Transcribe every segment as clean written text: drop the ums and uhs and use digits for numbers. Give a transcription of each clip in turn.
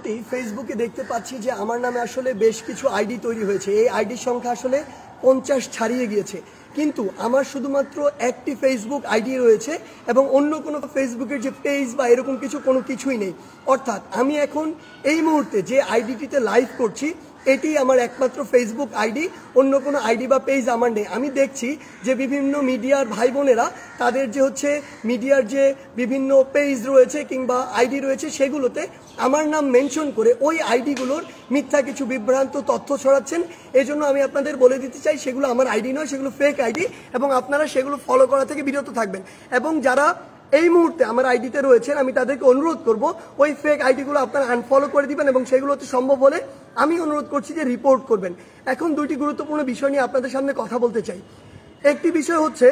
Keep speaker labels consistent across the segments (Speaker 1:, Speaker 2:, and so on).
Speaker 1: সম্প্রতি ফেসবুকে দেখতে পাচ্ছি যে আমার নামে আসলে বেশ কিছু আইডি তৈরি হয়েছে। এই আইডির সংখ্যা আসলে 50 ছাড়িয়ে গিয়েছে, কিন্তু আমার শুধুমাত্র একটি ফেসবুক আইডি রয়েছে এবং অন্য কোনো ফেসবুকের যে পেজ বা এরকম কোনো কিছুই নেই। অর্থাৎ আমি এখন এই মুহূর্তে যে আইডিটিতে লাইভ করছি এটি আমার একমাত্র ফেসবুক আইডি, অন্য কোনো আইডি বা পেজ আমার নেই। আমি দেখছি যে বিভিন্ন মিডিয়ার ভাই বোনেরা তাদের যে মিডিয়ার যে বিভিন্ন পেজ রয়েছে কিংবা আইডি রয়েছে সেগুলোতে আমার নাম মেনশন করে ওই আইডিগুলোর মিথ্যা কিছু বিভ্রান্ত তথ্য ছড়াচ্ছেন। এজন্য আমি আপনাদের বলে দিতে চাই সেগুলো আমার আইডি নয়, সেগুলো ফেক আইডি এবং আপনারা সেগুলো ফলো করা থেকে বিরত থাকবেন। এবং যারা এই মুহূর্তে আমার আইডিতে রয়েছেন আমি তাদেরকে অনুরোধ করব ওই ফেক আইডিগুলো আপনারা আনফলো করে দিবেন এবং সেগুলোতে সম্ভব হলে আমি অনুরোধ করছি যে রিপোর্ট করবেন। এখন দুইটি গুরুত্বপূর্ণ বিষয় নিয়ে আপনাদের সামনে কথা বলতে চাই। একটি বিষয় হচ্ছে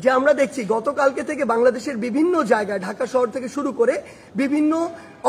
Speaker 1: যে আমরা দেখছি গতকালকে থেকে বাংলাদেশের বিভিন্ন জায়গায় ঢাকা শহর থেকে শুরু করে বিভিন্ন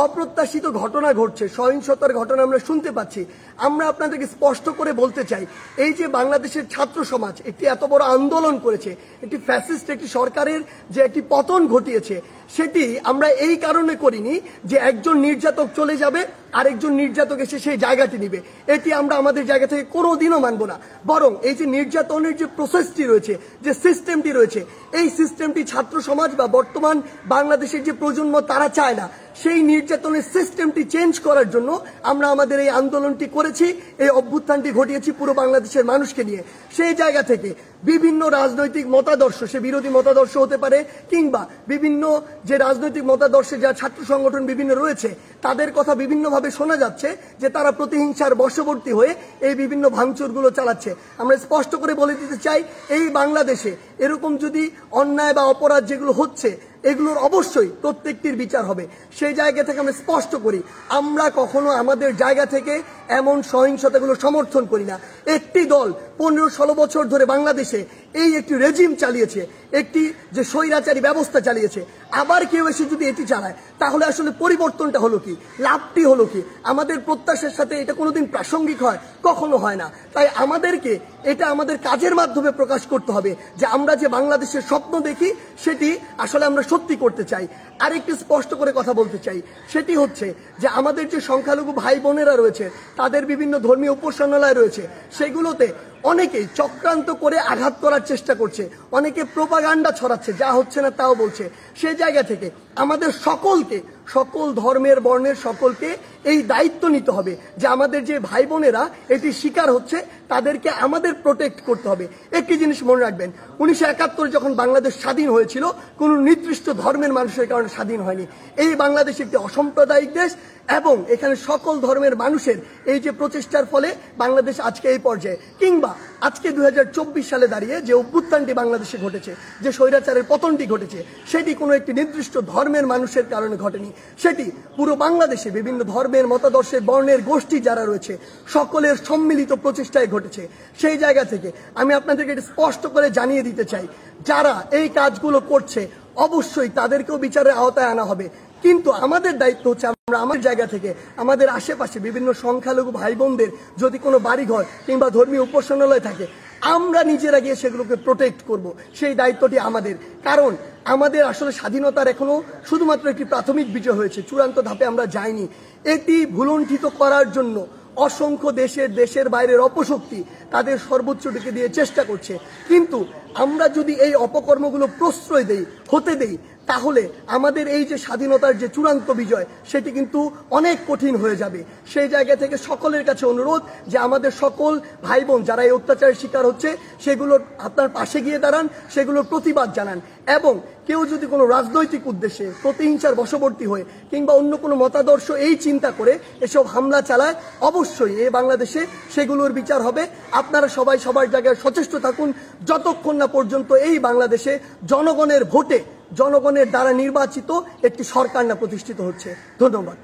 Speaker 1: অপ্রত্যাশিত ঘটনা ঘটছে, সহিংসতার ঘটনা আমরা শুনতে পাচ্ছি। আমরা আপনাদেরকে স্পষ্ট করে বলতে চাই, এই যে বাংলাদেশের ছাত্র সমাজ একটি এত বড় আন্দোলন করেছে, একটি ফ্যাসিস্ট একটি সরকারের যে একটি পতন ঘটিয়েছে, সেটি আমরা এই কারণে করিনি যে একজন নির্যাতক চলে যাবে আরেকজন নির্যাতক এসে সেই জায়গাটি নিবে। এটি আমরা আমাদের জায়গা থেকে কোনোদিনও মানব না। বরং এই যে নির্যাতনের যে প্রসেসটি রয়েছে, যে সিস্টেমটি রয়েছে, এই সিস্টেমটি ছাত্র সমাজ বা বর্তমান বাংলাদেশের যে প্রজন্ম তারা চায় না। সেই নির্যাতনের সিস্টেমটি চেঞ্জ করার জন্য আমরা আমাদের এই আন্দোলনটি করেছি, এই অভ্যুত্থানটি ঘটিয়েছি পুরো বাংলাদেশের মানুষকে নিয়ে। সেই জায়গা থেকে বিভিন্ন রাজনৈতিক মতাদর্শ, সে বিরোধী মতাদর্শ হতে পারে কিংবা বিভিন্ন যে রাজনৈতিক মতাদর্শে যা ছাত্র সংগঠন বিভিন্ন রয়েছে তাদের কথা বিভিন্নভাবে শোনা যাচ্ছে যে তারা প্রতিহিংসার বশবর্তী হয়ে এই বিভিন্ন ভাঙচুরগুলো চালাচ্ছে। আমরা স্পষ্ট করে বলে দিতে চাই, এই বাংলাদেশে এরকম যদি অন্যায় বা অপরাধ যেগুলো হচ্ছে এগুলোর অবশ্যই প্রত্যেকটির বিচার হবে। সেই জায়গা থেকে আমরা স্পষ্ট করি, আমরা কখনো আমাদের জায়গা থেকে এমন সহিংসতাগুলো সমর্থন করি না। একটি দল 15-16 বছর ধরে বাংলাদেশে এই একটি রেজিম চালিয়েছে, একটি যে স্বৈরাচারী ব্যবস্থা চালিয়েছে, আবার কেউ এসে যদি এটি চালায় তাহলে আসলে পরিবর্তনটা হলো কি, লাভটি হলো কি? আমাদের প্রত্যাশার সাথে এটা কোনোদিন প্রাসঙ্গিক হয়? কখনো হয় না। তাই আমাদেরকে এটা আমাদের কাজের মাধ্যমে প্রকাশ করতে হবে যে আমরা যে বাংলাদেশের স্বপ্ন দেখি সেটি আসলে আমরা সত্যি করতে চাই। আরেকটি স্পষ্ট করে কথা বলতে চাই, সেটি হচ্ছে যে আমাদের যে সংখ্যালঘু ভাই বোনেরা রয়েছে তাদের বিভিন্ন ধর্মীয় উপাসনালয় রয়েছে, সেগুলোতে অনেকেই চক্রান্ত করে আঘাত করার চেষ্টা করছে, অনেকে প্রোপাগান্ডা ছড়াচ্ছে, যা হচ্ছে না তাও বলছে। সেই জায়গা থেকে আমাদের সকলকে, সকল ধর্মের বর্ণের সকলকে এই দায়িত্ব নিতে হবে যে আমাদের যে ভাই বোনেরা এটি শিকার হচ্ছে তাদেরকে আমাদের প্রোটেক্ট করতে হবে। একটি জিনিস মনে রাখবেন, 1971 যখন বাংলাদেশ স্বাধীন হয়েছিল কোনো নির্দিষ্ট ধর্মের মানুষের কারণে স্বাধীন হয়নি। এই বাংলাদেশ একটি অসাম্প্রদায়িক দেশ এবং এখানে সকল ধর্মের মানুষের এই যে প্রচেষ্টার ফলে বাংলাদেশ আজকে এই পর্যায়ে, কিংবা আজকে 2024 সালে দাঁড়িয়ে যে অভ্যুত্থানটি বাংলাদেশে ঘটেছে, যে স্বৈরাচারের পতনটি ঘটেছে, সেটি কোনো একটি নির্দিষ্ট ধর্মের মানুষের কারণে ঘটেনি। সেটি পুরো বাংলাদেশে বিভিন্ন ধর্মের মতাদর্শের বর্ণের গোষ্ঠী যারা রয়েছে সকলের সম্মিলিত প্রচেষ্টায় ঘটেছে। সেই জায়গা থেকে আমি আপনাদেরকে এটা স্পষ্ট করে জানিয়ে দিতে চাই, যারা এই কাজগুলো করছে অবশ্যই তাদেরকেও বিচারের আওতায় আনা হবে। কিন্তু আমাদের দায়িত্ব হচ্ছে আমরা আমার জায়গা থেকে আমাদের আশেপাশে বিভিন্ন সংখ্যালঘু ভাই বোনদের যদি কোনো বাড়িঘর কিংবা ধর্মীয় উপাসনালয় থাকে আমরা নিজেরা গিয়ে সেগুলোকে প্রোটেক্ট করব। সেই দায়িত্বটি আমাদের, কারণ আমাদের আসলে স্বাধীনতার এখনো শুধুমাত্র একটি প্রাথমিক বিজয় হয়েছে, চূড়ান্ত ধাপে আমরা যাইনি। এটি ভুলণ্ঠিত করার জন্য অসংখ্য দেশের বাইরের অপশক্তি তাদের সর্বোচ্চটিকে দিয়ে চেষ্টা করছে। কিন্তু আমরা যদি এই অপকর্মগুলো প্রশ্রয় হতে দেই তাহলে আমাদের এই যে স্বাধীনতার যে চূড়ান্ত বিজয় সেটি কিন্তু অনেক কঠিন হয়ে যাবে। সেই জায়গা থেকে সকলের কাছে অনুরোধ যে আমাদের সকল ভাই বোন যারা এই অত্যাচারের শিকার হচ্ছে সেগুলোর আপনার পাশে গিয়ে দাঁড়ান, সেগুলোর প্রতিবাদ জানান। এবং কেউ যদি কোনো রাজনৈতিক উদ্দেশ্যে প্রতিহিংসার বশবর্তী হয়ে কিংবা অন্য কোনো মতাদর্শ এই চিন্তা করে এসব হামলা চালায়, অবশ্যই এই বাংলাদেশে সেগুলোর বিচার হবে। আপনারা সবাই সবার জায়গায় সচেষ্ট থাকুন যতক্ষণ না পর্যন্ত এই বাংলাদেশে জনগণের ভোটে, জনগণের দ্বারা নির্বাচিত একটি সরকার না প্রতিষ্ঠিত হচ্ছে। ধন্যবাদ।